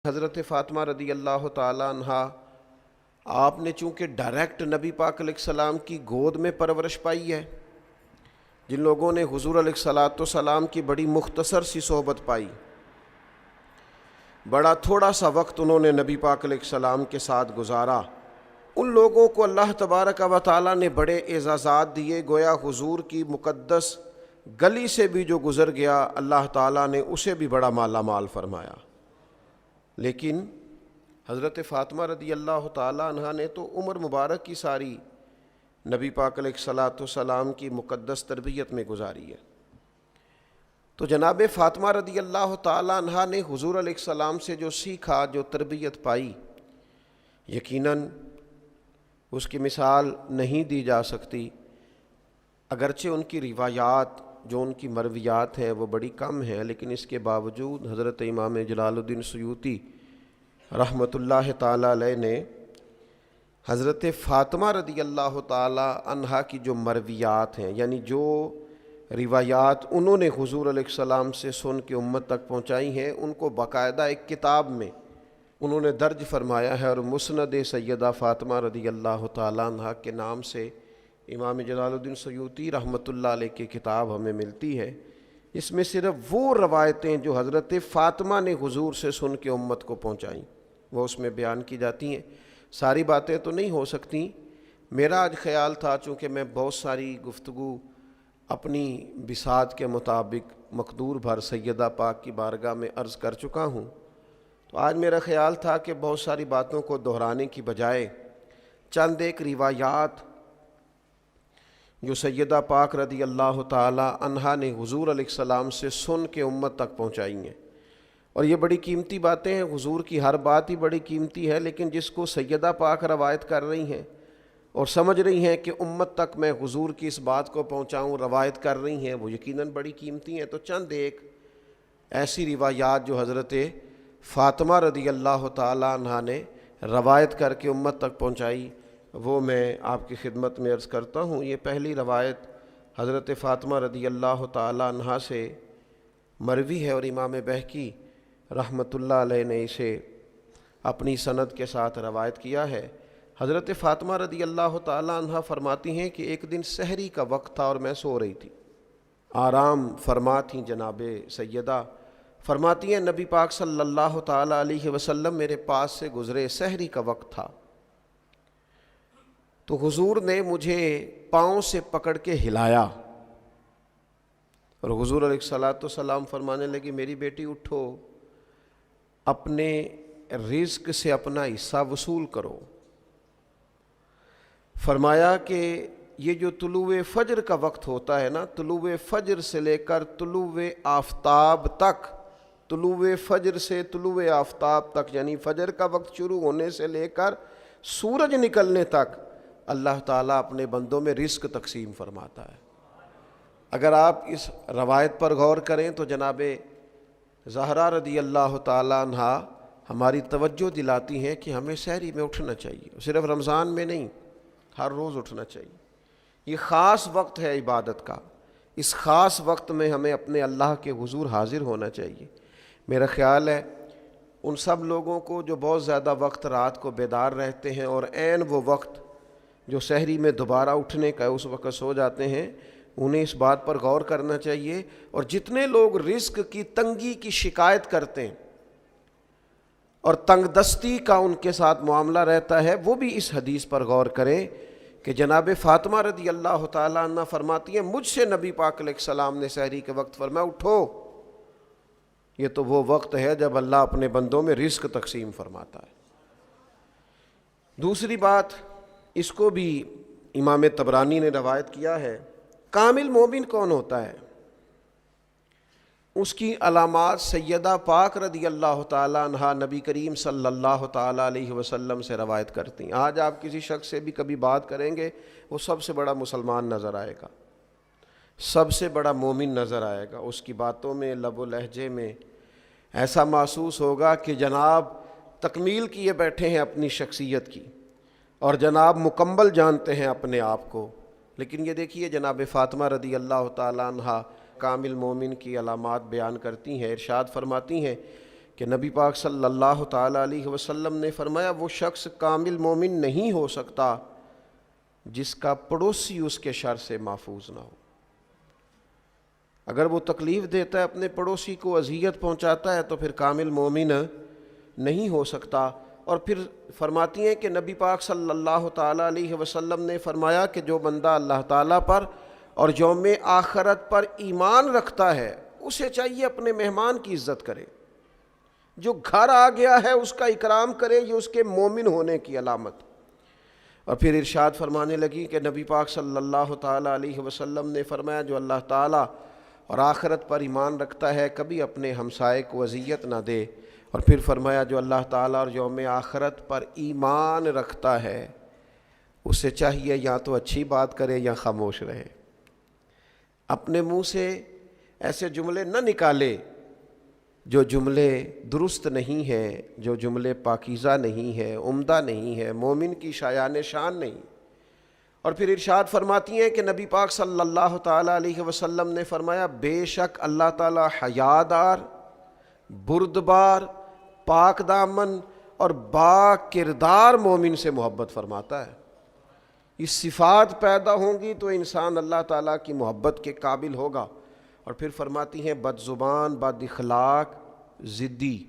حضرت فاطمہ رضی اللہ تعالیٰ عنہ آپ نے چونکہ ڈائریکٹ نبی پاک علیہ السلام کی گود میں پرورش پائی ہے، جن لوگوں نے حضور علیہ الصلاۃ والسلام کی بڑی مختصر سی صحبت پائی، بڑا تھوڑا سا وقت انہوں نے نبی پاک علیہ السلام کے ساتھ گزارا، ان لوگوں کو اللہ تبارک و تعالیٰ نے بڑے اعزازات دیے، گویا حضور کی مقدس گلی سے بھی جو گزر گیا اللہ تعالیٰ نے اسے بھی بڑا مالا مال فرمایا۔ لیکن حضرت فاطمہ رضی اللہ تعالیٰ عنہ نے تو عمر مبارک کی ساری نبی پاک علیہ الصلاۃ والسلام کی مقدس تربیت میں گزاری ہے۔ تو جناب فاطمہ رضی اللہ تعالیٰ عنہ نے حضور علیہ السلام سے جو سیکھا، جو تربیت پائی، یقیناً اس کی مثال نہیں دی جا سکتی، اگرچہ ان کی روایات جو ان کی مرویات ہیں وہ بڑی کم ہیں، لیکن اس کے باوجود حضرت امام جلال الدین سیوطی رحمۃ اللہ تعالی علیہ نے حضرت فاطمہ رضی اللہ تعالی عنہا کی جو مرویات ہیں، یعنی جو روایات انہوں نے حضور علیہ السلام سے سن کے امت تک پہنچائی ہیں، ان کو باقاعدہ ایک کتاب میں انہوں نے درج فرمایا ہے، اور مسند سیدہ فاطمہ رضی اللہ تعالی عنہا کے نام سے امام جلال الدین سیوطی رحمۃ اللہ علیہ کی کتاب ہمیں ملتی ہے۔ اس میں صرف وہ روایتیں جو حضرت فاطمہ نے حضور سے سن کے امت کو پہنچائیں وہ اس میں بیان کی جاتی ہیں۔ ساری باتیں تو نہیں ہو سکتی، میرا آج خیال تھا چونکہ میں بہت ساری گفتگو اپنی بساط کے مطابق مقدور بھر سیدہ پاک کی بارگاہ میں عرض کر چکا ہوں، تو آج میرا خیال تھا کہ بہت ساری باتوں کو دہرانے کی بجائے چند ایک روایات جو سیدہ پاک رضی اللہ تعالی عنہا نے حضور علیہ السلام سے سن کے امت تک پہنچائی ہیں، اور یہ بڑی قیمتی باتیں ہیں، حضور کی ہر بات ہی بڑی قیمتی ہے، لیکن جس کو سیدہ پاک روایت کر رہی ہیں اور سمجھ رہی ہیں کہ امت تک میں حضور کی اس بات کو پہنچاؤں، روایت کر رہی ہیں، وہ یقیناً بڑی قیمتی ہیں۔ تو چند ایک ایسی روایات جو حضرت فاطمہ رضی اللہ تعالی عنہا نے روایت کر کے امت تک پہنچائی وہ میں آپ کی خدمت میں عرض کرتا ہوں۔ یہ پہلی روایت حضرت فاطمہ رضی اللہ تعالی عنہا سے مروی ہے، اور امام بہقی رحمۃ اللہ علیہ نے اسے اپنی سند کے ساتھ روایت کیا ہے۔ حضرت فاطمہ رضی اللہ تعالی عنہا فرماتی ہیں کہ ایک دن سحری کا وقت تھا اور میں سو رہی تھی، آرام فرما تھیں جناب سیدہ۔ فرماتی ہیں نبی پاک صلی اللہ تعالی علیہ وسلم میرے پاس سے گزرے، سحری کا وقت تھا، تو حضور نے مجھے پاؤں سے پکڑ کے ہلایا، اور حضور علیہ الصلاۃ والسلام فرمانے لگے میری بیٹی اٹھو، اپنے رزق سے اپنا حصہ وصول کرو۔ فرمایا کہ یہ جو طلوع فجر کا وقت ہوتا ہے نا، طلوع فجر سے لے کر طلوع آفتاب تک، طلوع فجر سے طلوع آفتاب تک، یعنی فجر کا وقت شروع ہونے سے لے کر سورج نکلنے تک اللہ تعالیٰ اپنے بندوں میں رزق تقسیم فرماتا ہے۔ اگر آپ اس روایت پر غور کریں تو جناب زہرا رضی اللہ تعالیٰ عنہا ہماری توجہ دلاتی ہیں کہ ہمیں سحری میں اٹھنا چاہیے، صرف رمضان میں نہیں، ہر روز اٹھنا چاہیے۔ یہ خاص وقت ہے عبادت کا، اس خاص وقت میں ہمیں اپنے اللہ کے حضور حاضر ہونا چاہیے۔ میرا خیال ہے ان سب لوگوں کو جو بہت زیادہ وقت رات کو بیدار رہتے ہیں اور عین وہ وقت جو سحری میں دوبارہ اٹھنے کا اس وقت سو جاتے ہیں، انہیں اس بات پر غور کرنا چاہیے، اور جتنے لوگ رزق کی تنگی کی شکایت کرتے ہیں اور تنگ دستی کا ان کے ساتھ معاملہ رہتا ہے، وہ بھی اس حدیث پر غور کریں کہ جناب فاطمہ رضی اللہ تعالیٰ عنہ فرماتی ہیں مجھ سے نبی پاک علیہ السلام نے سحری کے وقت فرمایا اٹھو، یہ تو وہ وقت ہے جب اللہ اپنے بندوں میں رزق تقسیم فرماتا ہے۔ دوسری بات، اس کو بھی امام طبرانی نے روایت کیا ہے، کامل مومن کون ہوتا ہے؟ اس کی علامات سیدہ پاک رضی اللہ تعالی عنہا نبی کریم صلی اللہ تعالی علیہ وسلم سے روایت کرتی ہیں۔ آج آپ کسی شخص سے بھی کبھی بات کریں گے، وہ سب سے بڑا مسلمان نظر آئے گا، سب سے بڑا مومن نظر آئے گا، اس کی باتوں میں، لب و لہجے میں ایسا محسوس ہوگا کہ جناب تکمیل کیے بیٹھے ہیں اپنی شخصیت کی، اور جناب مکمل جانتے ہیں اپنے آپ کو۔ لیکن یہ دیکھیے جناب فاطمہ رضی اللہ تعالی عنہا کامل مومن کی علامات بیان کرتی ہیں، ارشاد فرماتی ہیں کہ نبی پاک صلی اللہ تعالیٰ علیہ وسلم نے فرمایا وہ شخص کامل مومن نہیں ہو سکتا جس کا پڑوسی اس کے شر سے محفوظ نہ ہو۔ اگر وہ تکلیف دیتا ہے اپنے پڑوسی کو، اذیت پہنچاتا ہے، تو پھر کامل مومن نہیں ہو سکتا۔ اور پھر فرماتی ہیں کہ نبی پاک صلی اللہ تعالیٰ علیہ وسلم نے فرمایا کہ جو بندہ اللہ تعالیٰ پر اور یوم آخرت پر ایمان رکھتا ہے اسے چاہیے اپنے مہمان کی عزت کرے، جو گھر آ گیا ہے اس کا اکرام کرے، یہ اس کے مومن ہونے کی علامت۔ اور پھر ارشاد فرمانے لگی کہ نبی پاک صلی اللہ تعالیٰ علیہ وسلم نے فرمایا جو اللہ تعالیٰ اور آخرت پر ایمان رکھتا ہے کبھی اپنے ہمسائے کو اذیت نہ دے۔ اور پھر فرمایا جو اللہ تعالیٰ اور یوم آخرت پر ایمان رکھتا ہے اسے چاہیے یا تو اچھی بات کرے یا خاموش رہے، اپنے منہ سے ایسے جملے نہ نکالے جو جملے درست نہیں ہیں، جو جملے پاکیزہ نہیں ہیں، عمدہ نہیں ہیں، مومن کی شایان شان نہیں۔ اور پھر ارشاد فرماتی ہیں کہ نبی پاک صلی اللہ تعالیٰ علیہ وسلم نے فرمایا بے شک اللہ تعالیٰ حیادار، بردبار، پاک دامن اور با کردار مومن سے محبت فرماتا ہے۔ یہ صفات پیدا ہوں گی تو انسان اللہ تعالیٰ کی محبت کے قابل ہوگا۔ اور پھر فرماتی ہیں بد زبان، بد اخلاق، ضدی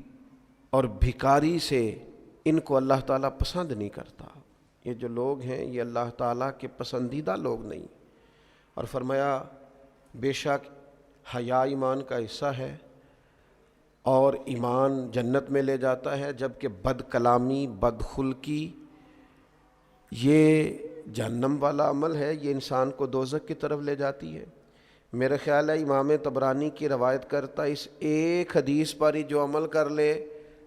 اور بھکاری سے ان کو اللہ تعالیٰ پسند نہیں کرتا۔ یہ جو لوگ ہیں یہ اللہ تعالیٰ کے پسندیدہ لوگ نہیں۔ اور فرمایا بے شک حیا ایمان کا حصہ ہے اور ایمان جنت میں لے جاتا ہے، جبکہ بد کلامی، بد خلقی یہ جہنم والا عمل ہے، یہ انسان کو دوزخ کی طرف لے جاتی ہے۔ میرا خیال ہے امام طبرانی کی روایت کرتا اس ایک حدیث پر ہی جو عمل کر لے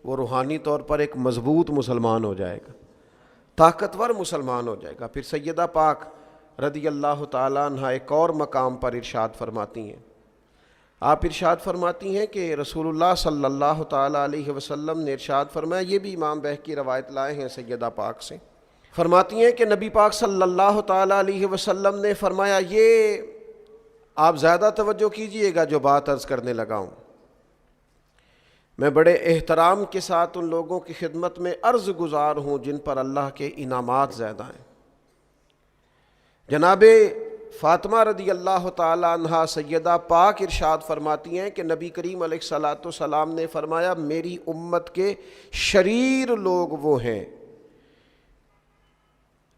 وہ روحانی طور پر ایک مضبوط مسلمان ہو جائے گا، طاقتور مسلمان ہو جائے گا۔ پھر سیدہ پاک رضی اللہ تعالیٰ عنہ ایک اور مقام پر ارشاد فرماتی ہیں، آپ ارشاد فرماتی ہیں کہ رسول اللہ صلی اللہ تعالیٰ علیہ وسلم نے ارشاد فرمایا، یہ بھی امام بہقی روایت لائے ہیں سیدہ پاک سے، فرماتی ہیں کہ نبی پاک صلی اللہ تعالیٰ علیہ وسلم نے فرمایا، یہ آپ زیادہ توجہ کیجئے گا جو بات عرض کرنے لگا ہوں، میں بڑے احترام کے ساتھ ان لوگوں کی خدمت میں عرض گزار ہوں جن پر اللہ کے انعامات زیادہ ہیں۔ جناب فاطمہ رضی اللہ تعالی عنہا سیدہ پاک ارشاد فرماتی ہیں کہ نبی کریم علیہ الصلاۃ والسلام نے فرمایا میری امت کے شریر لوگ وہ ہیں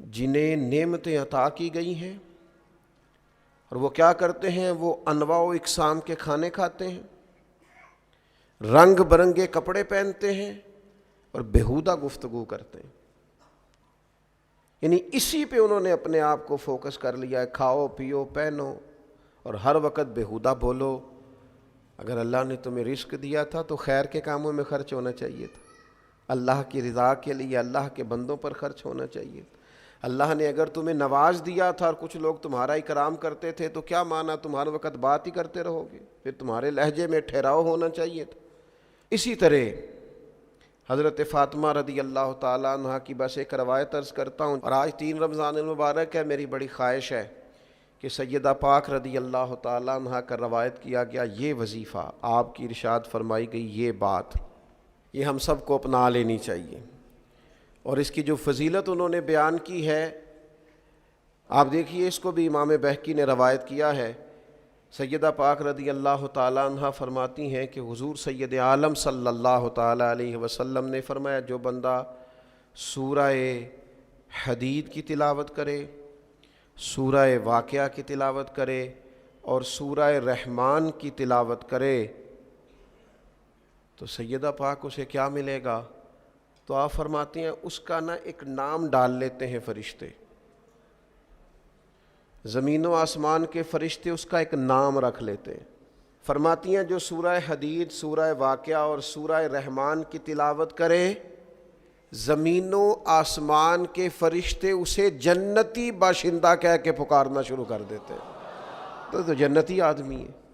جنہیں نعمتیں عطا کی گئی ہیں اور وہ کیا کرتے ہیں، وہ انواع و اقسام کے کھانے کھاتے ہیں، رنگ برنگے کپڑے پہنتے ہیں اور بیہودہ گفتگو کرتے ہیں۔ یعنی اسی پہ انہوں نے اپنے آپ کو فوکس کر لیا ہے، کھاؤ پیو پہنو اور ہر وقت بیہودہ بولو۔ اگر اللہ نے تمہیں رزق دیا تھا تو خیر کے کاموں میں خرچ ہونا چاہیے تھا، اللہ کی رضا کے لیے اللہ کے بندوں پر خرچ ہونا چاہیے تھا۔ اللہ نے اگر تمہیں نواز دیا تھا اور کچھ لوگ تمہارا اکرام کرتے تھے تو کیا مانا تم ہر وقت بات ہی کرتے رہو گے، پھر تمہارے لہجے میں ٹھہراؤ ہونا چاہیے تھا۔ اسی طرح حضرت فاطمہ رضی اللہ تعالیٰ عنہ کی بس ایک روایت عرض کرتا ہوں، اور آج 3 رمضان المبارک ہے، میری بڑی خواہش ہے کہ سیدہ پاک رضی اللہ تعالیٰ عنہ کا روایت کیا گیا یہ وظیفہ، آپ کی ارشاد فرمائی گئی یہ بات، یہ ہم سب کو اپنا لینی چاہیے۔ اور اس کی جو فضیلت انہوں نے بیان کی ہے آپ دیکھیے، اس کو بھی امام بہقی نے روایت کیا ہے۔ سیدہ پاک رضی اللہ تعالیٰ عنہ فرماتی ہیں کہ حضور سید عالم صلی اللہ تعالیٰ علیہ وسلم نے فرمایا جو بندہ سورہ حدید کی تلاوت کرے، سورہ واقعہ کی تلاوت کرے اور سورہ رحمان کی تلاوت کرے تو سیدہ پاک اسے کیا ملے گا؟ تو آپ فرماتے ہیں اس کا ایک نام ڈال لیتے ہیں فرشتے، زمین و آسمان کے فرشتے اس کا ایک نام رکھ لیتے ہیں۔ فرماتی ہیں جو سورہ حدید، سورہ واقعہ اور سورہ رحمان کی تلاوت کرے زمین و آسمان کے فرشتے اسے جنتی باشندہ کہہ کے پکارنا شروع کر دیتے ہیں۔ تو جنتی آدمی ہے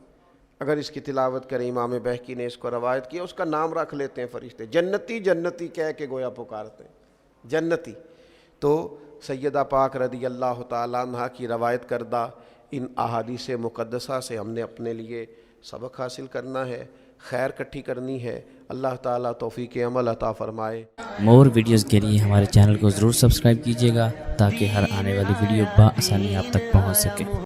اگر اس کی تلاوت کریں، امام بہقی نے اس کو روایت کیا، اس کا نام رکھ لیتے ہیں فرشتے، جنتی جنتی کہہ کے گویا پکارتے ہیں، جنتی۔ تو سیدہ پاک رضی اللہ تعالیٰ عنہ کی روایت کردہ ان احادیث مقدسہ سے ہم نے اپنے لیے سبق حاصل کرنا ہے، خیر کٹھی کرنی ہے۔ اللہ تعالیٰ توفیق عمل عطا فرمائے۔ مور ویڈیوز کے لیے ہمارے چینل کو ضرور سبسکرائب کیجیے گا تاکہ ہر آنے والی ویڈیو بآسانی آپ تک پہنچ سکے۔